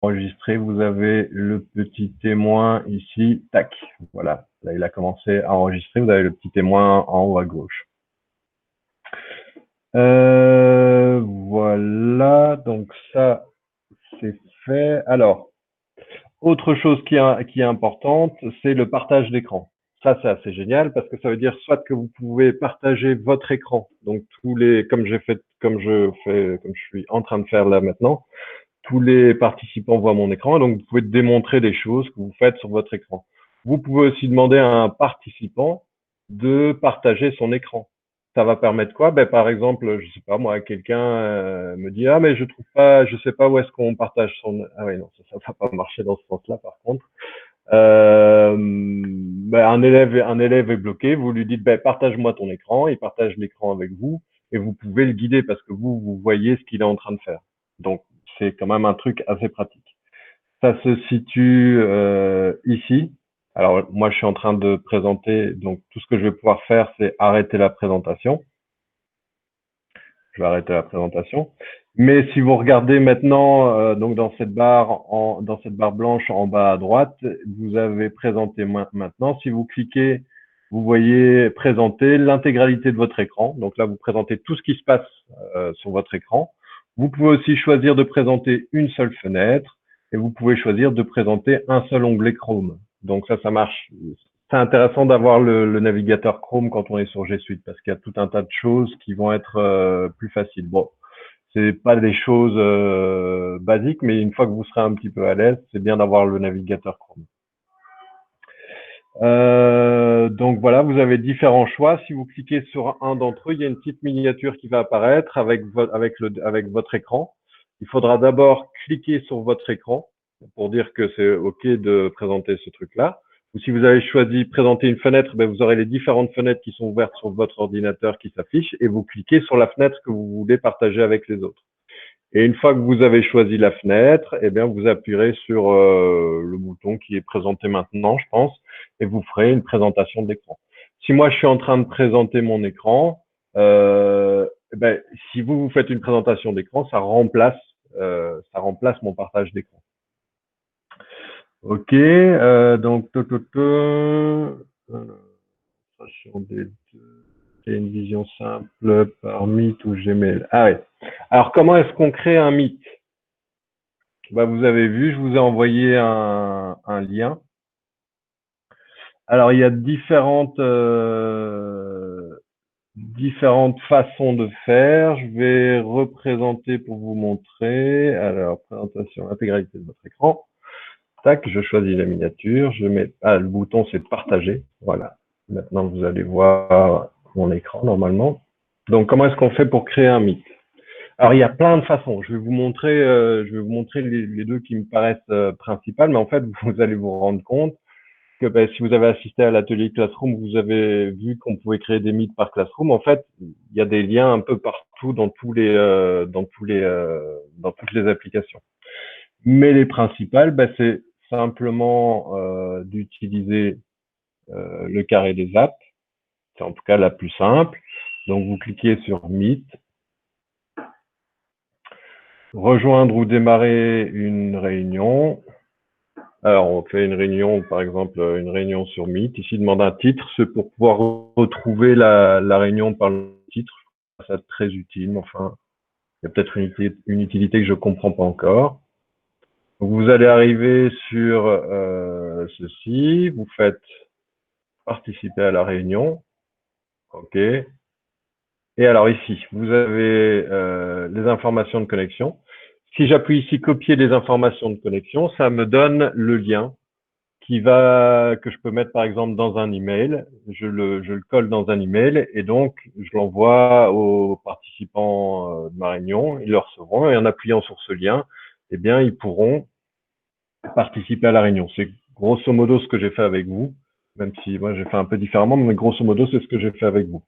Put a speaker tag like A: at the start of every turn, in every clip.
A: enregistrer, vous avez le petit témoin ici, tac, voilà. Là, il a commencé à enregistrer, vous avez le petit témoin en haut à gauche. Voilà, donc ça, c'est fait. Alors, autre chose qui est importante, c'est le partage d'écran. Ça, c'est assez génial parce que ça veut dire soit que vous pouvez partager votre écran, donc comme je suis en train de faire là maintenant, tous les participants voient mon écran, donc vous pouvez démontrer des choses que vous faites sur votre écran. Vous pouvez aussi demander à un participant de partager son écran. Ça va permettre quoi? Ben, par exemple, je sais pas moi, quelqu'un me dit ah mais je trouve pas, je sais pas où est-ce qu'on partage son. Ah oui non, ça va pas marcher dans ce sens-là par contre. Ben, un élève est bloqué, vous lui dites ben, partage-moi ton écran, il partage l'écran avec vous et vous pouvez le guider parce que vous voyez ce qu'il est en train de faire. Donc c'est quand même un truc assez pratique. Ça se situe ici. Alors moi je suis en train de présenter, donc tout ce que je vais pouvoir faire c'est arrêter la présentation. Je vais arrêter la présentation. Mais si vous regardez maintenant, donc dans cette barre blanche en bas à droite, vous avez présenté maintenant. Si vous cliquez, vous voyez présenter l'intégralité de votre écran. Donc là, vous présentez tout ce qui se passe sur votre écran. Vous pouvez aussi choisir de présenter une seule fenêtre et vous pouvez choisir de présenter un seul onglet Chrome. Donc ça marche. C'est intéressant d'avoir le navigateur Chrome quand on est sur G Suite parce qu'il y a tout un tas de choses qui vont être plus faciles. Bon, c'est pas des choses basiques, mais une fois que vous serez un petit peu à l'aise, c'est bien d'avoir le navigateur Chrome. Donc voilà, vous avez différents choix. Si vous cliquez sur un d'entre eux, il y a une petite miniature qui va apparaître avec votre écran. Il faudra d'abord cliquer sur votre écran pour dire que c'est OK de présenter ce truc-là. Ou si vous avez choisi présenter une fenêtre, ben vous aurez les différentes fenêtres qui sont ouvertes sur votre ordinateur qui s'affichent et vous cliquez sur la fenêtre que vous voulez partager avec les autres. Et une fois que vous avez choisi la fenêtre, eh bien, vous appuierez sur le bouton qui est présenté maintenant, je pense, et vous ferez une présentation d'écran. Si moi, je suis en train de présenter mon écran, eh ben, si vous faites une présentation d'écran, ça remplace mon partage d'écran. OK, donc, c'est une vision simple par Meet ou Gmail. Ah oui. Alors, comment est-ce qu'on crée un Meet? Bah, vous avez vu, je vous ai envoyé un lien. Alors, il y a différentes façons de faire. Je vais représenter pour vous montrer. Alors, présentation, intégralité de votre écran. Tac, je choisis la miniature. Je mets, le bouton, c'est partager. Voilà. Maintenant, vous allez voir mon écran normalement. Donc, comment est-ce qu'on fait pour créer un Meet? Alors, il y a plein de façons. Je vais vous montrer les deux qui me paraissent principales, mais en fait, vous allez vous rendre compte que si vous avez assisté à l'atelier Classroom, vous avez vu qu'on pouvait créer des meets par Classroom. En fait, il y a des liens un peu partout dans dans toutes les applications. Mais les principales, c'est simplement d'utiliser le carré des apps. C'est en tout cas la plus simple. Donc, vous cliquez sur Meet. Rejoindre ou démarrer une réunion. Alors, on fait une réunion, par exemple, une réunion sur Meet. Ici, demande un titre, c'est pour pouvoir retrouver la réunion par le titre. Ça, c'est très utile, mais enfin, il y a peut-être une utilité que je comprends pas encore. Donc, vous allez arriver sur ceci, vous faites participer à la réunion. OK. Et alors ici, vous avez les informations de connexion. Si j'appuie ici copier les informations de connexion, ça me donne le lien que je peux mettre par exemple dans un email. Je le colle dans un email et donc je l'envoie aux participants de ma réunion. Ils le recevront et en appuyant sur ce lien, eh bien, ils pourront participer à la réunion. C'est grosso modo ce que j'ai fait avec vous, même si moi j'ai fait un peu différemment, mais grosso modo c'est ce que j'ai fait avec vous.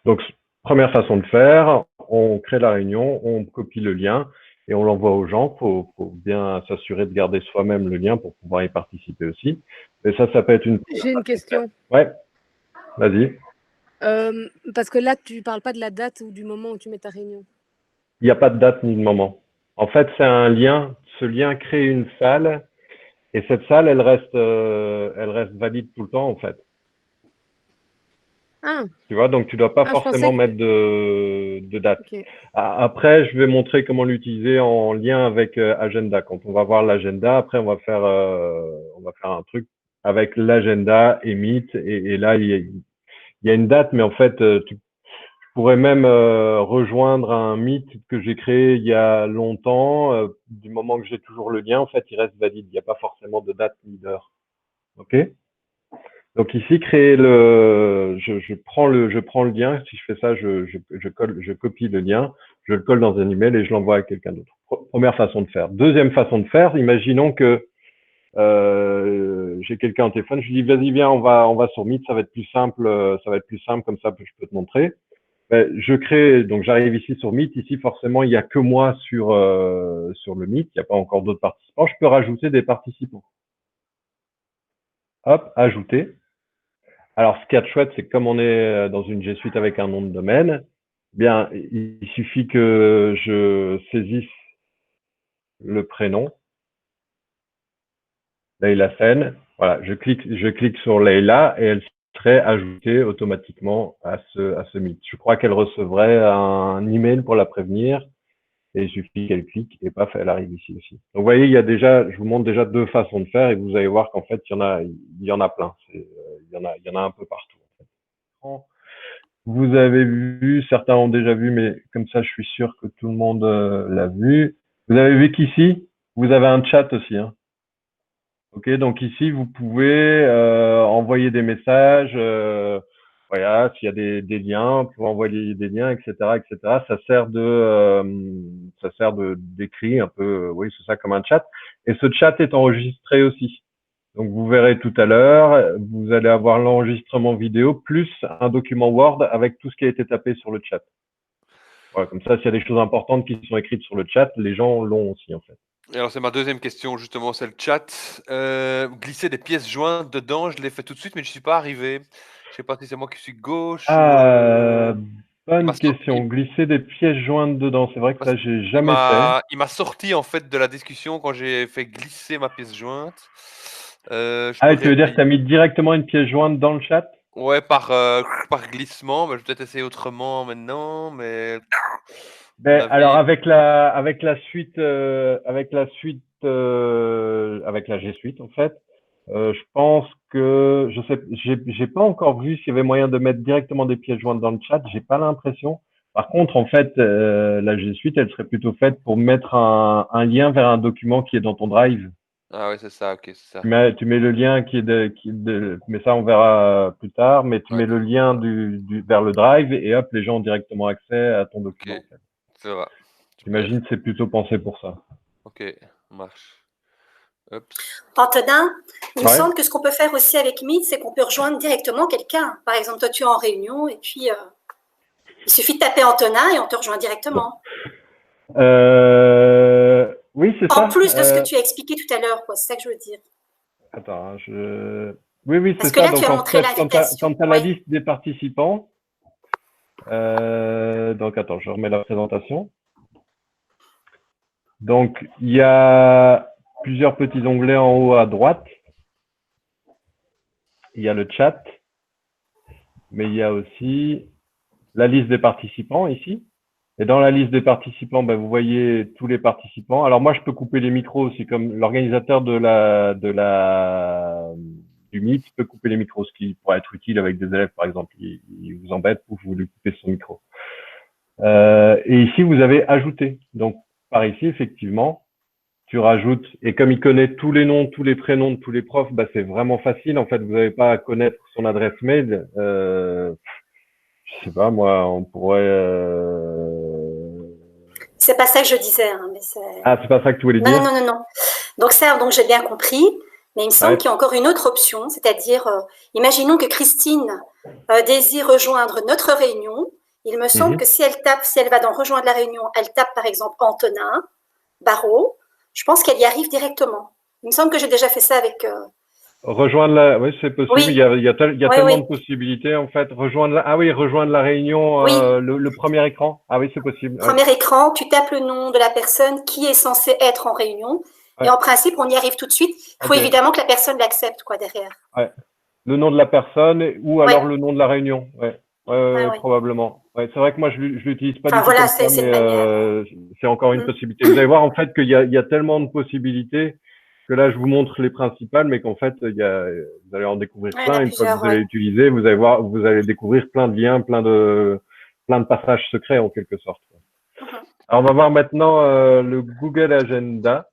A: Donc, première façon de faire, on crée la réunion, on copie le lien et on l'envoie aux gens. Faut bien s'assurer de garder soi-même le lien pour pouvoir y participer aussi. Et ça peut être une...
B: J'ai une question.
A: Ouais, vas-y.
B: Parce que là, tu parles pas de la date ou du moment où tu mets ta réunion.
A: Il n'y a pas de date ni de moment. En fait, c'est un lien. Ce lien crée une salle et cette salle, elle reste valide tout le temps, en fait.
B: Ah,
A: Tu vois, donc tu dois pas
B: ah, je pensais
A: forcément
B: que.
A: mettre de date.
B: Ok.
A: Après, je vais montrer comment l'utiliser en lien avec Agenda. Quand on va voir l'agenda, après on va faire un truc avec l'agenda et Meet. Et là, il y a une date, mais en fait, tu pourrais même rejoindre un Meet que j'ai créé il y a longtemps. Du moment que j'ai toujours le lien, en fait, il reste valide. Il n'y a pas forcément de date ni d'heure. OK? Donc ici, je prends le lien. Si je fais ça, je copie le lien, je le colle dans un email et je l'envoie à quelqu'un d'autre. Première façon de faire. Deuxième façon de faire, imaginons que j'ai quelqu'un au téléphone, je lui dis vas-y viens, on va sur Meet, ça va être plus simple, ça va être plus simple comme ça, je peux te montrer. Ben, donc j'arrive ici sur Meet. Ici, forcément, il n'y a que moi sur le Meet. Il n'y a pas encore d'autres participants. Je peux rajouter des participants. Hop, ajouter. Alors, ce qu'il y a de chouette, c'est que comme on est dans une G Suite avec un nom de domaine, bien, il suffit que je saisisse le prénom, Leïla Sen. Voilà, je clique sur Leïla et elle serait ajoutée automatiquement à ce Meet. Je crois qu'elle recevrait un email pour la prévenir et il suffit qu'elle clique et paf, elle arrive ici aussi. Donc, vous voyez, je vous montre déjà deux façons de faire et vous allez voir qu'en fait, il y en a plein. Il y en a un peu partout. Vous avez vu, certains ont déjà vu, mais comme ça, je suis sûr que tout le monde l'a vu. Vous avez vu qu'ici, vous avez un chat aussi. Hein. Ok, donc ici, vous pouvez envoyer des messages. Voilà, s'il y a des liens, pour envoyer des liens, etc., etc. Ça sert de d'écrit un peu. Oui, c'est ça comme un chat. Et ce chat est enregistré aussi. Donc vous verrez tout à l'heure, vous allez avoir l'enregistrement vidéo plus un document Word avec tout ce qui a été tapé sur le chat. Voilà, comme ça, s'il y a des choses importantes qui sont écrites sur le chat, les gens l'ont aussi en fait.
C: Et alors, c'est ma deuxième question, justement, c'est le chat. Glisser des pièces jointes dedans, je l'ai fait tout de suite, mais je suis pas arrivé. Je sais pas si c'est moi qui suis gauche ou
A: Ah,
C: il m'a
A: bonne
C: sorti.
A: question. Glisser des pièces jointes dedans, c'est vrai que ça, j'ai jamais fait.
C: Il m'a sorti en fait de la discussion quand j'ai fait glisser ma pièce jointe. Je peux
A: Ah, tu veux dire que tu
C: réessayer.
A: as mis directement une pièce jointe dans le chat?
C: Ouais, par glissement, mais je vais peut-être essayer autrement maintenant, mais à mon
A: Ben, alors
C: avis.
A: avec la G Suite en fait, je pense que je sais, j'ai pas encore vu s'il y avait moyen de mettre directement des pièces jointes dans le chat. J'ai pas l'impression. Par contre, en fait, la G Suite, elle serait plutôt faite pour mettre un lien vers un document qui est dans ton Drive.
C: Ah ouais, c'est ça, ok, c'est ça.
A: Tu mets le lien mais ça on verra plus tard. Mais tu
C: Ouais,
A: mets le lien
C: ça va.
A: vers le Drive et hop, les gens ont directement accès à ton
C: Ok,
A: document. En fait.
C: ça va. Super.
A: J'imagine que c'est plutôt pensé pour ça.
C: Ok, marche. Oups.
D: Antonin, il me
A: Ouais.
D: semble que ce qu'on peut faire aussi avec Meet, c'est qu'on peut rejoindre directement quelqu'un. Par exemple, toi, tu es en réunion et puis il suffit de taper Antonin et on te rejoint directement.
A: Oui, c'est
D: En
A: ça.
D: plus de ce que tu as expliqué tout à l'heure, quoi. C'est ça que je veux dire.
A: Attends, Oui, oui,
D: Parce
A: c'est
D: que
A: ça.
D: là, tu
A: Donc
D: as
A: en
D: montré
A: fait,
D: l'invitation.
A: quand tu as la
D: Oui.
A: liste des participants, donc attends, je remets la présentation. Donc il y a plusieurs petits onglets en haut à droite. Il y a le chat, mais il y a aussi la liste des participants ici. Et dans la liste des participants, ben, vous voyez tous les participants. Alors moi, je peux couper les micros aussi, comme l'organisateur du Meet peut couper les micros, ce qui pourrait être utile avec des élèves, par exemple. Il vous embête pour vous lui couper son micro. Et ici, vous avez ajouté. Donc, par ici, effectivement, tu rajoutes. Et comme il connaît tous les noms, tous les prénoms de tous les profs, bah, c'est vraiment facile. En fait, vous n'avez pas à connaître son adresse mail. Je sais pas, moi, on pourrait.
D: C'est pas ça que je disais. Hein, mais
A: Ah, c'est pas ça que tu voulais
D: non,
A: dire?
D: non, non, non, non. Donc ça, donc j'ai bien compris. Mais il me semble
A: Ouais.
D: qu'il y a encore une autre option, c'est-à-dire, imaginons que Christine désire rejoindre notre réunion. Il me semble que si elle va dans rejoindre la réunion, elle tape par exemple Antonin, Barreau, je pense qu'elle y arrive directement. Il me semble que j'ai déjà fait ça avec
A: Rejoindre la, oui, c'est possible.
D: Oui.
A: Il y a, il y a
D: Oui,
A: tellement
D: oui.
A: de possibilités, en fait. Rejoindre la, ah oui, rejoindre la réunion,
D: Oui.
A: le premier écran. Ah oui, c'est possible. Ouais.
D: Premier écran, tu tapes le nom de la personne qui est censée être en réunion. Et
A: Ouais.
D: en principe, on y arrive tout de suite. Il faut
A: Ok.
D: évidemment que la personne l'accepte, quoi, derrière.
A: Ouais. Le nom de la personne ou alors
D: Ouais.
A: le nom de la réunion. Ouais.
D: Ouais, ouais.
A: Probablement. Ouais, c'est vrai que moi je l'utilise pas
D: Enfin,
A: du tout
D: voilà,
A: comme ça,
D: c'est
A: mais
D: une manière.
A: c'est encore une
D: Mm.
A: possibilité. Vous allez voir en fait qu'il y a tellement de possibilités que là je vous montre les principales, mais qu'en fait vous allez en découvrir
D: Ouais, il y en a
A: plein. Une fois que
D: plusieurs,
A: vous allez
D: ouais.
A: utiliser, vous allez voir, vous allez découvrir plein de liens, plein de passages secrets en quelque sorte.
D: Mhm.
A: Alors on va voir maintenant le Google Agenda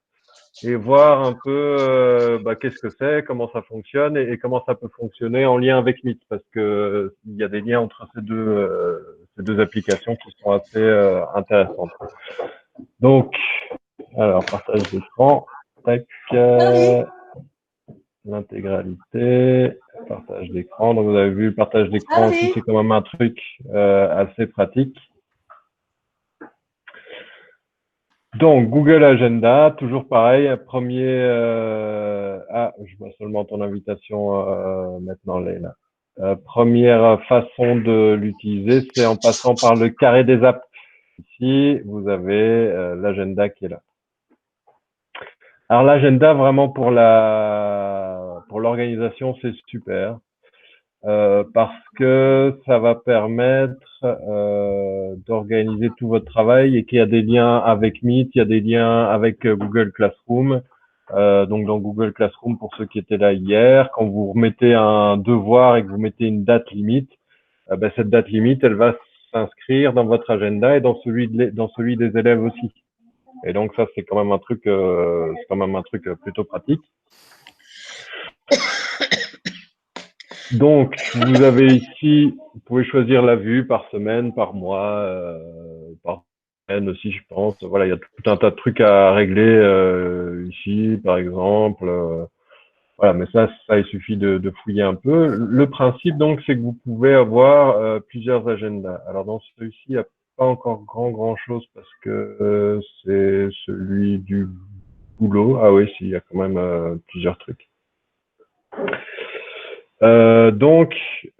A: et voir un peu qu'est-ce que c'est, comment ça fonctionne et comment ça peut fonctionner en lien avec Meet, parce que il y a des liens entre ces deux applications qui sont assez intéressantes. Donc, alors partage d'écran, tac, l'intégralité, partage d'écran. Donc vous avez vu, le partage d'écran aussi, c'est quand même un truc assez pratique. Donc, Google Agenda, toujours pareil, premier... Ah, je vois seulement ton invitation maintenant, Leïla. Première façon de l'utiliser, c'est en passant par le carré des apps. Ici, vous avez l'agenda qui est là. Alors, l'agenda, vraiment, pour l'organisation, c'est super. Parce que ça va permettre d'organiser tout votre travail et qu'il y a des liens avec Meet, il y a des liens avec Google Classroom. Donc dans Google Classroom, pour ceux qui étaient là hier, quand vous remettez un devoir et que vous mettez une date limite, cette date limite, elle va s'inscrire dans votre agenda et dans celui des élèves aussi. Et donc ça, c'est quand même un truc plutôt pratique. Donc, vous avez ici, vous pouvez choisir la vue par semaine, par mois, par semaine aussi, je pense. Voilà, il y a tout un tas de trucs à régler ici, par exemple. Voilà, mais ça, il suffit de fouiller un peu. Le principe, donc, c'est que vous pouvez avoir plusieurs agendas. Alors, dans celui-ci, il n'y a pas encore grand chose parce que c'est celui du boulot. Ah oui, si, il y a quand même plusieurs trucs. Donc,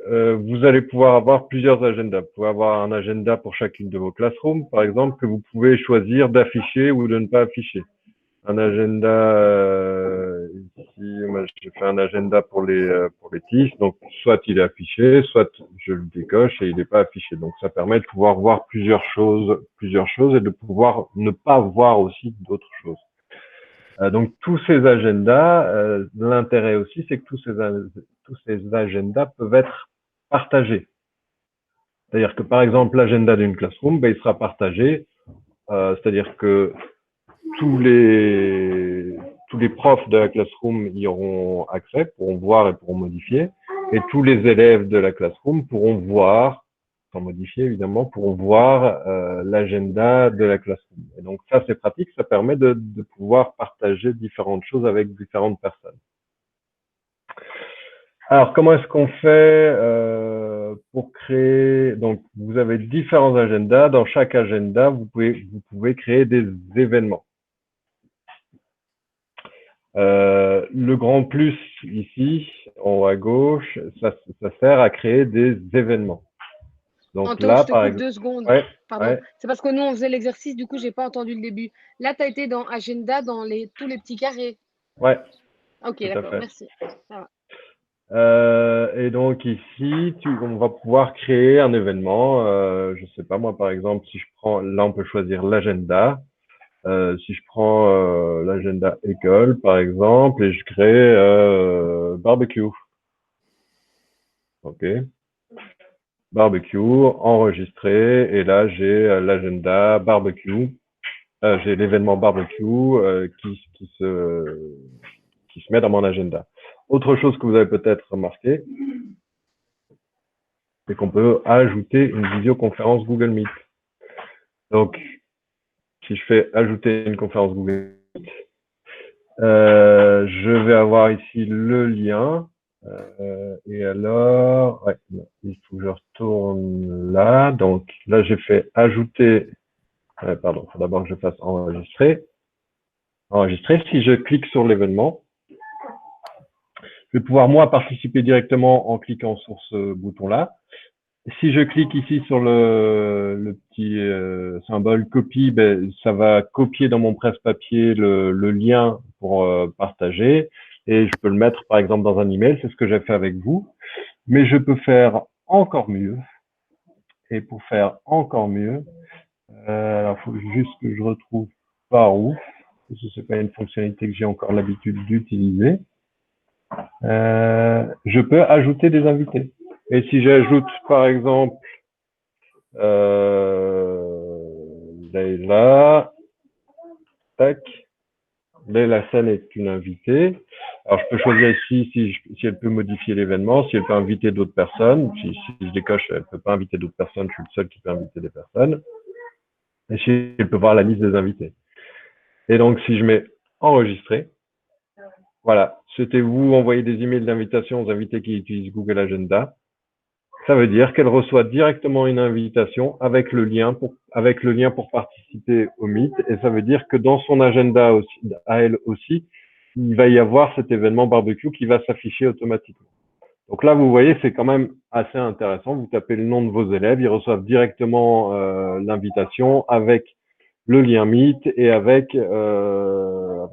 A: vous allez pouvoir avoir plusieurs agendas. Vous pouvez avoir un agenda pour chacune de vos classrooms, par exemple, que vous pouvez choisir d'afficher ou de ne pas afficher. Un agenda, ici, moi, j'ai fait un agenda pour les TIS, donc soit il est affiché, soit je le décoche et il n'est pas affiché. Donc, ça permet de pouvoir voir plusieurs choses et de pouvoir ne pas voir aussi d'autres choses. Donc tous ces agendas, l'intérêt aussi, c'est que tous ces agendas peuvent être partagés. C'est-à-dire que par exemple l'agenda d'une classroom, il sera partagé, c'est-à-dire que tous les profs de la classroom y auront accès, pourront voir et pourront modifier, et tous les élèves de la classroom pourront voir, sans modifier évidemment, pourront voir l'agenda de la classroom. Et donc ça, c'est pratique, ça permet de pouvoir partager différentes choses avec différentes personnes. Alors, comment est-ce qu'on fait pour créer... Donc, vous avez différents agendas. Dans chaque agenda, vous pouvez créer des événements. Le grand plus ici, en haut à gauche, ça sert à créer des événements. Donc
B: Anto,
A: là,
B: je te
A: par
B: coupe
A: exemple,
B: 2 secondes.
A: ouais,
B: Pardon.
A: ouais.
B: C'est parce que nous, on faisait l'exercice, du coup, j'ai pas entendu le début. Là, tu as été dans Agenda, dans tous les petits carrés.
A: Ouais.
B: Ok, d'accord, merci. Ça va.
A: Et donc ici, on va pouvoir créer un événement. Je sais pas moi, par exemple, si je prends, là on peut choisir l'agenda. Si je prends l'agenda école, par exemple, et je crée barbecue. Ok. Barbecue, enregistré, et là j'ai l'agenda barbecue. J'ai l'événement barbecue qui se met dans mon agenda. Autre chose que vous avez peut-être remarqué, c'est qu'on peut ajouter une visioconférence Google Meet. Donc, si je fais ajouter une conférence Google Meet, je vais avoir ici le lien. Et alors, ouais, il faut que je retourne là. Donc là, j'ai fait ajouter. Pardon, il faut d'abord que je fasse enregistrer. Enregistrer. Si je clique sur l'événement, je vais pouvoir, moi, participer directement en cliquant sur ce bouton-là. Si je clique ici sur le petit symbole copie, ben, ça va copier dans mon presse-papier le lien pour partager et je peux le mettre par exemple dans un email, c'est ce que j'ai fait avec vous. Mais je peux faire encore mieux. Et pour faire encore mieux, alors il faut juste que je retrouve par où, parce que c'est pas une fonctionnalité que j'ai encore l'habitude d'utiliser. Je peux ajouter des invités. Et si j'ajoute par exemple Leïla, tac, Leïla Sen est une invitée. Alors je peux choisir ici si elle peut modifier l'événement, si elle peut inviter d'autres personnes. Si je décoche, elle peut pas inviter d'autres personnes, je suis le seul qui peut inviter des personnes. Et si elle peut voir la liste des invités. Et donc si je mets enregistrer, voilà, c'était vous envoyer des emails d'invitation aux invités qui utilisent Google Agenda. Ça veut dire qu'elle reçoit directement une invitation avec le lien pour participer au Meet. Et ça veut dire que dans son agenda aussi, à elle aussi, il va y avoir cet événement barbecue qui va s'afficher automatiquement. Donc là, vous voyez, c'est quand même assez intéressant. Vous tapez le nom de vos élèves, ils reçoivent directement l'invitation avec le lien Meet et avec l'heure,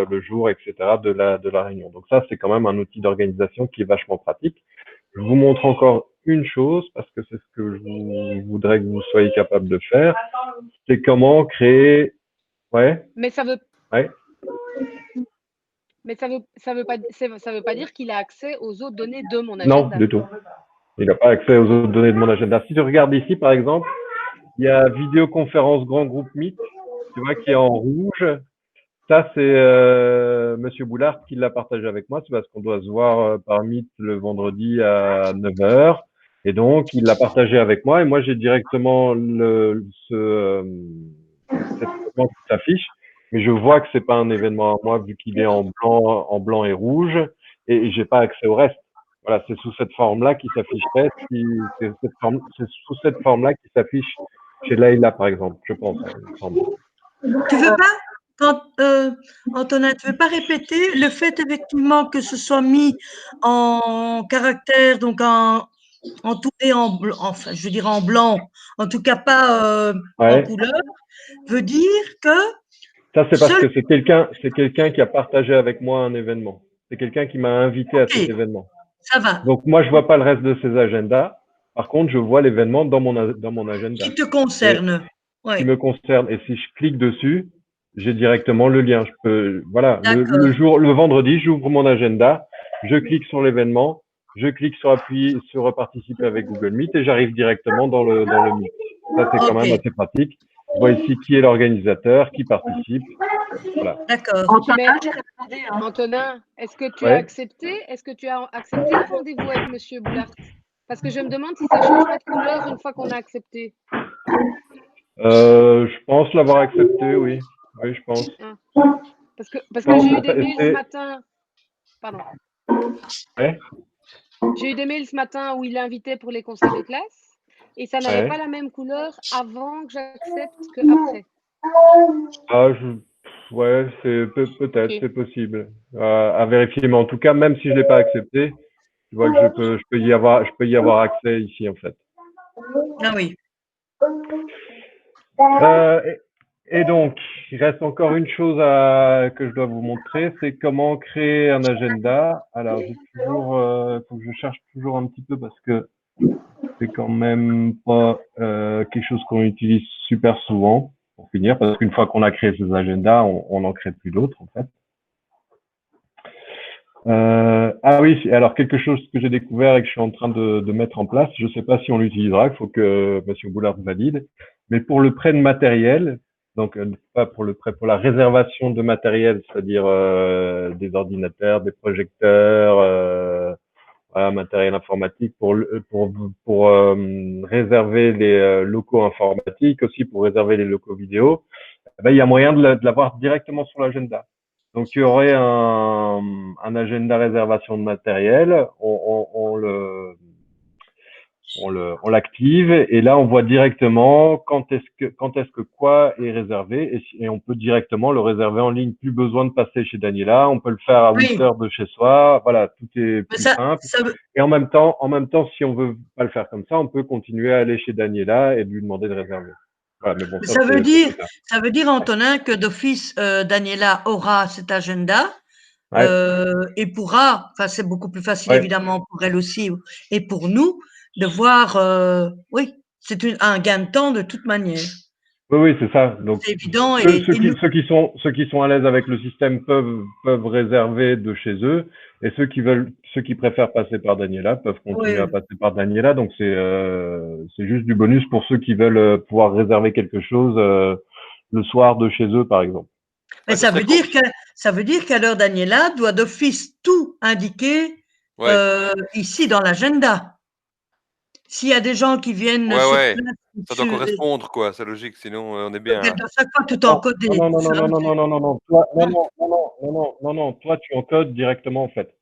A: le jour, etc. de la réunion. Donc ça, c'est quand même un outil d'organisation qui est vachement pratique. Je vous montre encore une chose, parce que c'est ce que je voudrais que vous soyez capable de faire. C'est comment créer… Ouais.
B: Mais ça veut,
A: Ouais.
B: mais ça veut pas dire qu'il a accès aux autres données de mon
A: Non,
B: agenda.
A: du tout. Il n'a pas accès aux autres données de mon agenda. Si tu regardes ici, par exemple, il y a vidéoconférence grand groupe Meet, tu vois, qui est en rouge. Ça, c'est Monsieur Boulard qui l'a partagé avec moi. C'est parce qu'on doit se voir par Meet le vendredi à 9 h. Et donc, il l'a partagé avec moi. Et moi, j'ai directement cet événement qui s'affiche. Mais je vois que c'est pas un événement à moi vu qu'il est en blanc et rouge. Et j'ai pas accès au reste. Voilà, c'est sous cette forme-là qui s'afficherait. C'est sous cette forme-là qui s'affiche chez Leïla, par exemple, je pense.
E: Tu veux pas, Antonin, tu veux pas répéter le fait effectivement que ce soit mis en caractère, donc entouré en blanc, enfin, je veux dire en blanc, en tout cas pas en couleur, veut dire que…
A: Ça, c'est parce que c'est quelqu'un qui a partagé avec moi un événement. C'est quelqu'un qui m'a invité à cet événement.
E: Ça va.
A: Donc, moi, je vois pas le reste de ses agendas. Par contre, je vois l'événement dans mon agenda.
E: Qui te concerne.
A: Qui me concerne. Et si je clique dessus, j'ai directement le lien. Je peux, voilà, le vendredi, j'ouvre mon agenda, je clique sur l'événement, je clique sur appuyer, sur participer avec Google Meet et j'arrive directement dans le Meet. Ça, c'est quand même assez pratique. Je vois ici qui est l'organisateur, qui participe. Voilà.
E: D'accord.
B: Antonin, est-ce que tu as accepté le rendez-vous avec Monsieur Boulard? Parce que je me demande si ça change pas de couleur une fois qu'on a accepté.
A: Je pense l'avoir accepté, oui. Oui, je pense.
B: Parce que j'ai eu des mails ce matin. Pardon.
A: Ouais.
B: J'ai eu des mails ce matin où il invitait pour les conseils de classe et ça n'avait pas la même couleur avant que j'accepte qu'après.
A: Ah, ouais, c'est peut-être, c'est possible. À vérifier, mais en tout cas, même si je l'ai pas accepté, tu vois que je peux y avoir accès ici en fait.
E: Ah oui.
A: Et donc, il reste encore une chose que je dois vous montrer, c'est comment créer un agenda. Alors, j'ai toujours, faut que je cherche toujours un petit peu parce que c'est quand même pas quelque chose qu'on utilise super souvent, pour finir, parce qu'une fois qu'on a créé ces agendas, on n'en crée plus d'autres en fait. Ah oui, alors quelque chose que j'ai découvert et que je suis en train de mettre en place, je ne sais pas si on l'utilisera, il faut que Monsieur Boulard valide, mais pour le prêt de matériel, donc pas pour le prêt, pour la réservation de matériel, c'est-à-dire des ordinateurs, des projecteurs, voilà, matériel informatique, pour réserver les locaux informatiques, aussi pour réserver les locaux vidéo, ben, il y a moyen de l'avoir directement sur l'agenda. Donc, il y aurait un agenda réservation de matériel. on l'active et là, on voit directement quand est-ce que quoi est réservé et on peut directement le réserver en ligne. Plus besoin de passer chez Daniela. On peut le faire à 8 heures de chez soi. Voilà, tout est plus simple. Et en même temps, si on veut pas le faire comme ça, on peut continuer à aller chez Daniela et lui demander de réserver. Voilà, mais bon,
E: ça veut dire, Antonin, que d'office, Daniela aura cet agenda et pourra, enfin, c'est beaucoup plus facile évidemment pour elle aussi et pour nous de voir, oui, c'est un gain de temps de toute manière.
A: Oui, c'est ça. Donc,
E: c'est évident.
A: Ceux qui sont à l'aise avec le système peuvent réserver de chez eux, et ceux qui préfèrent passer par Daniela peuvent continuer à passer par Daniela. Donc c'est juste du bonus pour ceux qui veulent pouvoir réserver quelque chose le soir de chez eux, par exemple.
E: Mais ça veut dire qu'alors Daniela doit d'office tout indiquer ici dans l'agenda. S'il y a des gens qui viennent sur place,
C: ça doit correspondre, quoi. C'est logique, sinon on est bien.
E: Elle doit chaque fois tout encoder.
A: Non, toi tu encodes directement en fait.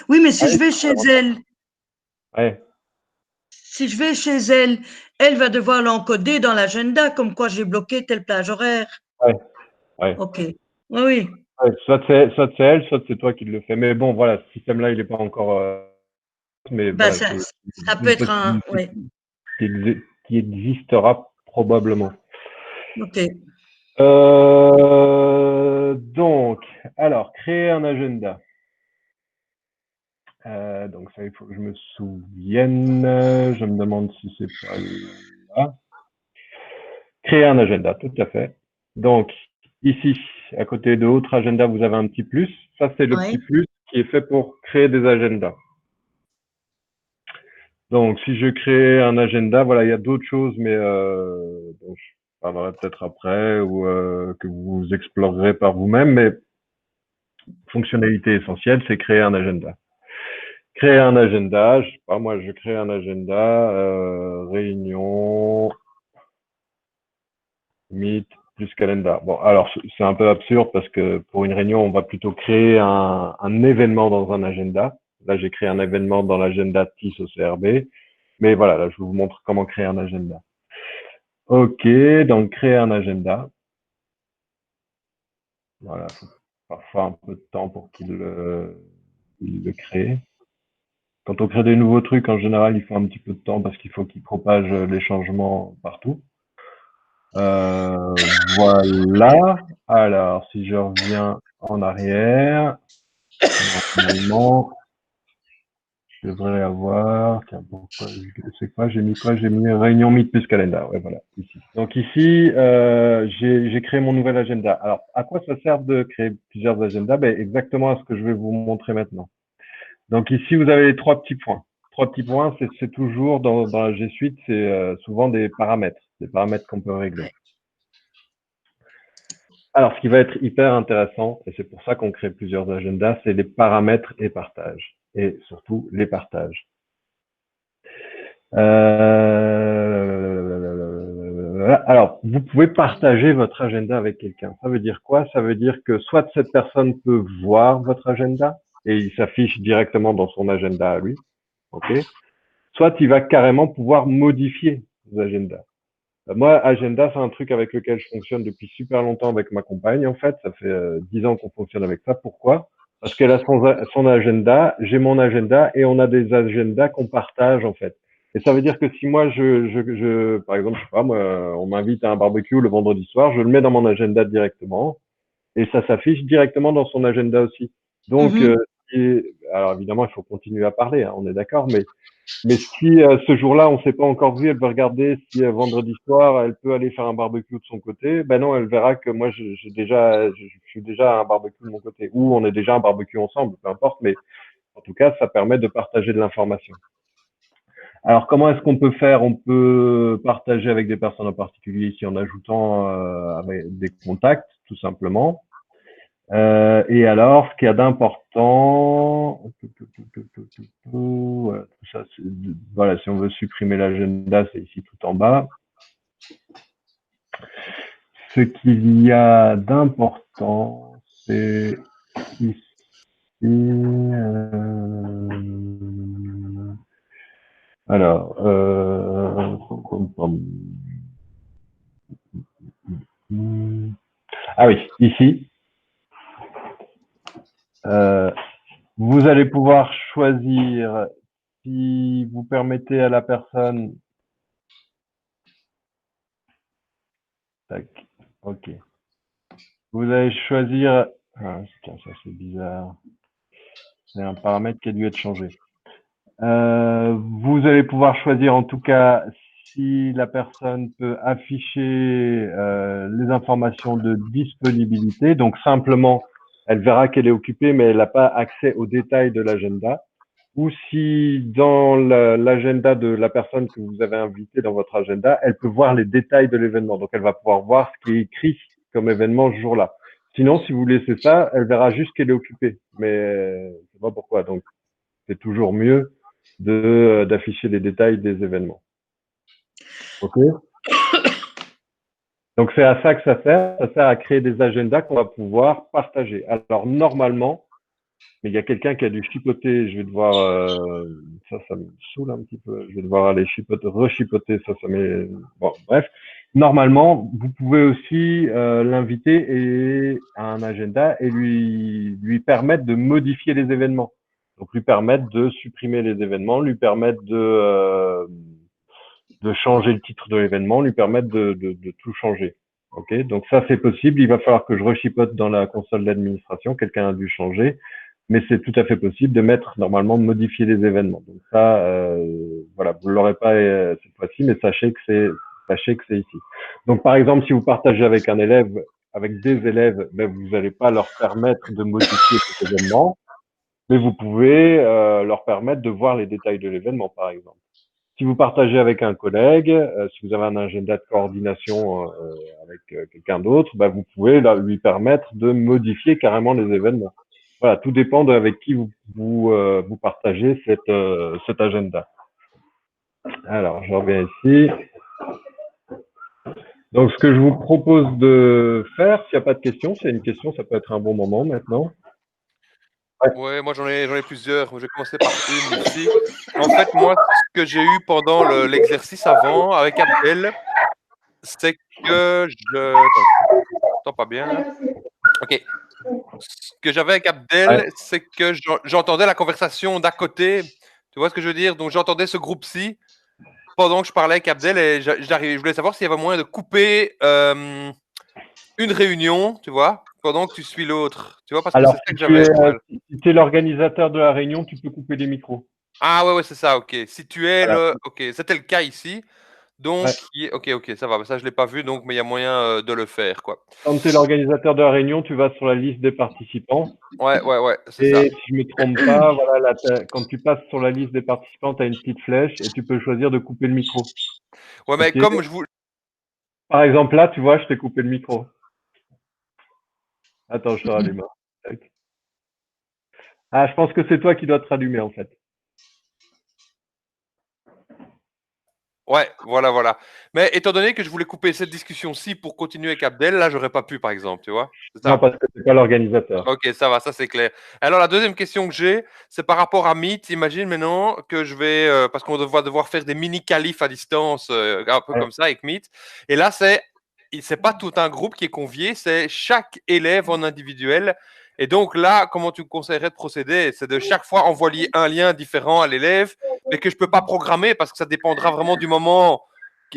E: Oui, mais si je vais chez elle, si je vais chez elle, elle va devoir l'encoder dans l'agenda, comme quoi j'ai bloqué telle plage horaire. Ok. Oui.
A: Soit c'est elle, soit c'est toi qui le fais. Mais bon, voilà, ce système-là, il n'est pas encore. Mais voilà,
E: ça peut être un. Oui.
A: Qui existera probablement.
E: Ok.
A: Donc, alors, créer un agenda. Donc ça, il faut que je me souvienne. Je me demande si c'est pas là. Créer un agenda, tout à fait. Donc, ici, à côté de autre agenda, vous avez un petit plus. Ça, c'est le petit plus qui est fait pour créer des agendas. Donc, si je crée un agenda, voilà, il y a d'autres choses, mais dont je parlerai peut-être après ou que vous explorerez par vous-même. Mais fonctionnalité essentielle, c'est créer un agenda. Créer un agenda, je sais pas, moi, je crée un agenda, réunion, Meet plus calendar. Bon, alors c'est un peu absurde parce que pour une réunion, on va plutôt créer un événement dans un agenda. Là, j'ai créé un événement dans l'agenda TIS au CRB. Mais voilà, là, je vous montre comment créer un agenda. Ok, donc créer un agenda. Voilà, faut parfois un peu de temps pour qu'il le crée. Quand on crée des nouveaux trucs, en général, il faut un petit peu de temps parce qu'il faut qu'il propage les changements partout. Voilà. Alors, si je reviens en arrière, normalement, je devrais avoir. Tiens, pourquoi c'est quoi? J'ai mis quoi? J'ai mis réunion Meet plus calendar. Ouais, voilà. Ici. Donc ici, j'ai créé mon nouvel agenda. Alors, à quoi ça sert de créer plusieurs agendas? Ben, exactement à ce que je vais vous montrer maintenant. Donc ici, vous avez les trois petits points. Trois petits points, c'est toujours dans la G Suite, c'est souvent des paramètres qu'on peut régler. Alors, ce qui va être hyper intéressant, et c'est pour ça qu'on crée plusieurs agendas, c'est les paramètres et partages. Et surtout, les partages. Alors, vous pouvez partager votre agenda avec quelqu'un. Ça veut dire quoi? Ça veut dire que soit cette personne peut voir votre agenda et il s'affiche directement dans son agenda à lui. Ok. Soit il va carrément pouvoir modifier vos agendas. Moi, agenda, c'est un truc avec lequel je fonctionne depuis super longtemps avec ma compagne, en fait. Ça fait 10 ans qu'on fonctionne avec ça. Pourquoi? Parce qu'elle a son agenda, j'ai mon agenda et on a des agendas qu'on partage, en fait. Et ça veut dire que si moi, par exemple, je sais pas, moi, on m'invite à un barbecue le vendredi soir, je le mets dans mon agenda directement et ça s'affiche directement dans son agenda aussi. Donc, alors évidemment, il faut continuer à parler, hein, on est d'accord, mais si ce jour-là, on s'est pas encore vu, elle veut regarder si vendredi soir, elle peut aller faire un barbecue de son côté. Ben non, elle verra que moi, je suis déjà à un barbecue de mon côté, ou on est déjà à un barbecue ensemble, peu importe. Mais en tout cas, ça permet de partager de l'information. Alors, comment est-ce qu'on peut faire? On peut partager avec des personnes en particulier ici en ajoutant avec des contacts, tout simplement. Et alors, ce qu'il y a d'important, voilà, si on veut supprimer l'agenda, c'est ici tout en bas. Ce qu'il y a d'important, c'est ici. Alors, ah oui, ici, vous allez pouvoir choisir si vous permettez à la personne. Tac, ok. Vous allez choisir. Ah, tiens, ça c'est bizarre. C'est un paramètre qui a dû être changé. Vous allez pouvoir choisir en tout cas si la personne peut afficher les informations de disponibilité. Donc simplement, elle verra qu'elle est occupée, mais elle n'a pas accès aux détails de l'agenda. Ou si dans l'agenda de la personne que vous avez invitée dans votre agenda, elle peut voir les détails de l'événement. Donc elle va pouvoir voir ce qui est écrit comme événement ce jour-là. Sinon, si vous laissez ça, elle verra juste qu'elle est occupée. Mais je sais pas pourquoi. Donc c'est toujours mieux d'afficher les détails des événements. Ok. Donc c'est à ça que ça sert. Ça sert à créer des agendas qu'on va pouvoir partager. Alors normalement, mais il y a quelqu'un qui a dû chipoter. Je vais devoir ça me saoule un petit peu. Je vais devoir aller chipoter, rechipoter. Ça m'est bon. Bref, normalement, vous pouvez aussi l'inviter à un agenda et lui permettre de modifier les événements. Donc lui permettre de supprimer les événements, lui permettre de changer le titre de l'événement, lui permettre de tout changer. Ok, donc ça c'est possible. Il va falloir que je rechipote dans la console d'administration. Quelqu'un a dû changer, mais c'est tout à fait possible de mettre normalement modifier les événements. Donc ça, voilà, vous l'aurez pas cette fois-ci, mais sachez que c'est ici. Donc par exemple, si vous partagez avec un élève, avec des élèves, ben, vous n'allez pas leur permettre de modifier cet événement, mais vous pouvez leur permettre de voir les détails de l'événement, par exemple. Si vous partagez avec un collègue, si vous avez un agenda de coordination avec quelqu'un d'autre, bah, vous pouvez lui permettre de modifier carrément les événements. Voilà, tout dépend avec qui vous partagez cet agenda. Alors, je reviens ici. Donc, ce que je vous propose de faire, s'il n'y a pas de questions, s'il y a une question, ça peut être un bon moment maintenant.
C: Ouais, moi j'en ai plusieurs. Je vais commencer par une ici. En fait, moi, ce que j'ai eu pendant l'exercice avant avec Abdel, c'est que je. Attends, je pas bien là. Ok. Ce que j'avais avec Abdel, c'est que j'entendais la conversation d'à côté. Tu vois ce que je veux dire? Donc j'entendais ce groupe-ci pendant que je parlais avec Abdel et je voulais savoir s'il y avait moyen de couper une réunion, tu vois, pendant que tu suis l'autre. Tu vois, parce que c'est
A: Alors,
C: ça que j'avais du mal.
A: si tu es l'organisateur de la réunion, tu peux couper les micros.
C: Ah ouais, c'est ça, ok. Si tu es
A: Voilà.
C: Ok, c'était le cas ici. Donc, ok, ça va. Ça, je l'ai pas vu, donc, mais il y a moyen de le faire, quoi.
A: Quand tu es l'organisateur de la réunion, tu vas sur la liste des participants.
C: Ouais, c'est ça.
A: Et si je me trompe pas, voilà, quand tu passes sur la liste des participants, tu as une petite flèche et tu peux choisir de couper le micro.
C: Ouais, mais
A: Ok.
C: comme je vous.
A: Par exemple, là, tu vois, je t'ai coupé le micro. Attends, je te rallume. Ah, je pense que c'est toi qui dois te rallumer, en fait.
C: Ouais, voilà. Mais étant donné que je voulais couper cette discussion-ci pour continuer avec Abdel, là, j'aurais pas pu, par exemple, tu vois.
A: Non, parce que c'est pas l'organisateur.
C: Ok, ça va, ça c'est clair. Alors la deuxième question que j'ai, c'est par rapport à Meet. Imagine maintenant que je vais, parce qu'on va devoir faire des mini-qualifs à distance, un peu comme ça avec Meet. Et là, c'est pas tout un groupe qui est convié, c'est chaque élève en individuel. Et donc là, comment tu me conseillerais de procéder? C'est de chaque fois envoyer un lien différent à l'élève, mais que je peux pas programmer parce que ça dépendra vraiment du moment,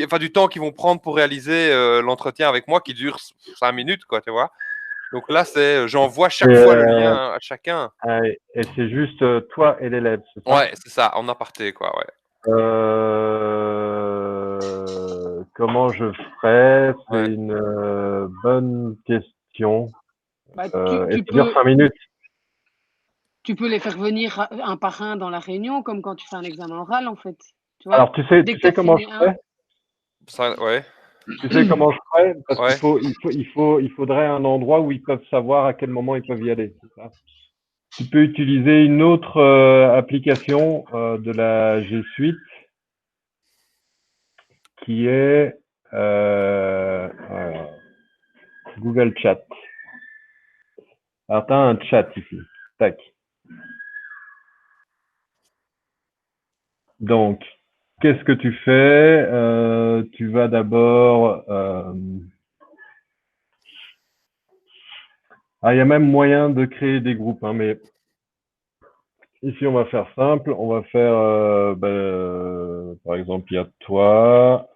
C: enfin du temps qu'ils vont prendre pour réaliser l'entretien avec moi qui dure 5 minutes, quoi, tu vois. Donc là, j'envoie chaque fois le lien à chacun.
A: Et c'est juste toi et l'élève, c'est ça?
C: Ouais, c'est ça, en aparté, quoi, ouais.
A: Comment je ferais? C'est
C: Ouais.
A: une bonne question.
B: Bah,
A: Et ça dure 5 minutes.
B: Tu peux les faire venir un par un dans la réunion, comme quand tu fais un examen oral, en fait. Tu vois,
A: Alors, tu sais comment je ferais?
C: Ça, ouais.
A: Tu sais comment je ferais? Parce
C: Ouais.
A: il faudrait un endroit où ils peuvent savoir à quel moment ils peuvent y aller. C'est ça. Tu peux utiliser une autre application de la G Suite qui est Google Chat. Alors, tu as un chat ici. Tac. Donc, qu'est-ce que tu fais? Tu vas d'abord... il y a même moyen de créer des groupes, hein, mais ici, on va faire simple. On va faire, par exemple, il y a toi.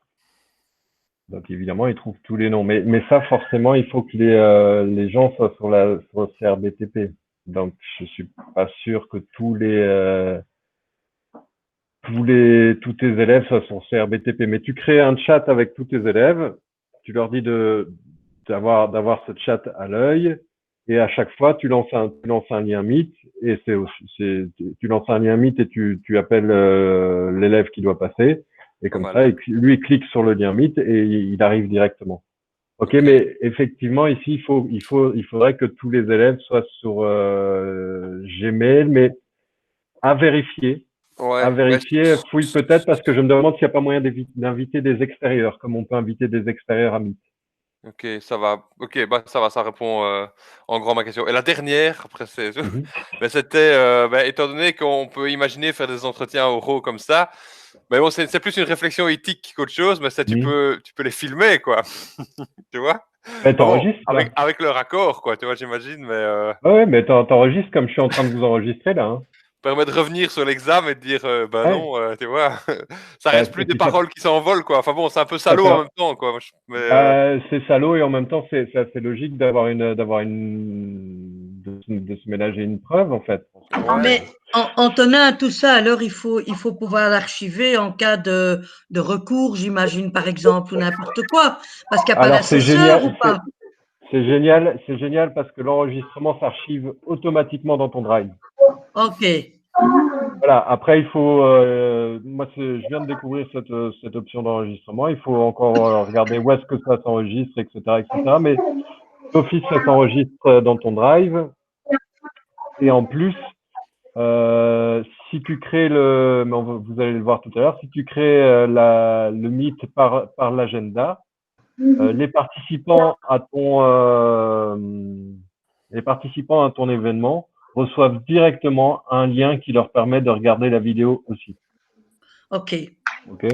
A: Donc, évidemment, ils trouvent tous les noms. Mais ça, forcément, il faut que les gens soient sur le CRBTP. Donc, je suis pas sûr que tous tes élèves soient sur CRBTP. Mais tu crées un chat avec tous tes élèves. Tu leur dis d'avoir ce chat à l'œil. Et à chaque fois, tu lances un lien Meet. Et tu lances un lien Meet et tu appelles l'élève qui doit passer. Et comme ça, lui, il clique sur le lien Meet et il arrive directement. Ok, mais effectivement, ici, il faudrait que tous les élèves soient sur Gmail, mais à vérifier.
C: Ouais,
A: À vérifier, fouille peut-être parce que je me demande s'il n'y a pas moyen d'inviter des extérieurs, comme on peut inviter des extérieurs à Meet.
C: Ok, ça va. Ok, bah ça va, ça répond en grand à ma question. Et la dernière, après mais c'était, étant donné qu'on peut imaginer faire des entretiens oraux comme ça, mais bon, c'est plus une réflexion éthique qu'autre chose, mais ça, tu peux les filmer, quoi. Tu vois?
A: Mais t'enregistres,
C: bon, avec leur accord, quoi, tu vois, j'imagine, mais...
A: Ouais, mais t'enregistres comme je suis en train de vous enregistrer, là. Hein.
C: Permet de revenir sur l'examen et de dire, non, tu vois, ça reste plus des paroles qui s'envolent, quoi. Enfin bon, c'est un peu salaud en même temps, quoi.
A: C'est salaud et en même temps, c'est assez logique de se ménager une preuve, en fait.
E: Ouais. Mais Antonin, tout ça, alors il faut pouvoir l'archiver en cas de recours, j'imagine, par exemple, ou n'importe quoi, parce qu'il n'y a pas d'assesseur ou pas.
A: C'est génial parce que l'enregistrement s'archive automatiquement dans ton Drive.
E: Ok.
A: Voilà, après il faut, moi je viens de découvrir cette option d'enregistrement, il faut encore regarder où est-ce que ça s'enregistre, etc. Mais d'office ça s'enregistre dans ton Drive, et en plus, si tu crées vous allez le voir tout à l'heure, si tu crées le Meet par l'agenda, les participants à ton événement reçoivent directement un lien qui leur permet de regarder la vidéo aussi.
E: Ok.
A: Ok.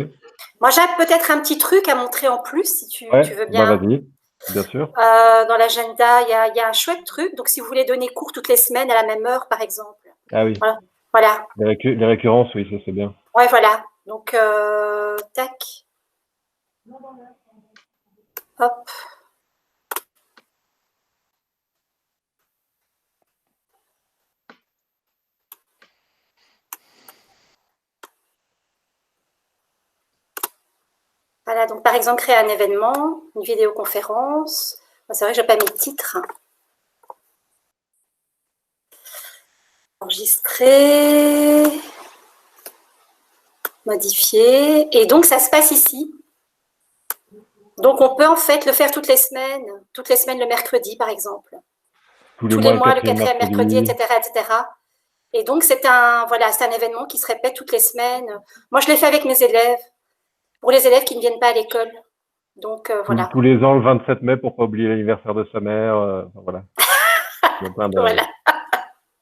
D: Moi, j'ai peut-être un petit truc à montrer en plus, si tu veux bien.
A: Vas-y, bien sûr.
D: Dans l'agenda, il y a un chouette truc. Donc, si vous voulez donner cours toutes les semaines à la même heure, par exemple.
A: Ah oui.
D: Voilà.
A: Les récurrences, oui, ça c'est bien.
D: Ouais, voilà. Donc, tac. Hop. Voilà, donc par exemple, créer un événement, une vidéoconférence. C'est vrai que je n'ai pas mis de titre. Enregistrer, modifier. Et donc, ça se passe ici. Donc, on peut en fait le faire toutes les semaines le mercredi, par exemple. Tous les mois, le quatrième mercredi, etc., etc. Et donc, c'est un événement qui se répète toutes les semaines. Moi, je l'ai fait avec mes élèves, pour les élèves qui ne viennent pas à l'école. Donc, voilà.
A: Tous les ans, le 27 mai, pour ne pas oublier l'anniversaire de sa mère. Voilà.
D: Voilà.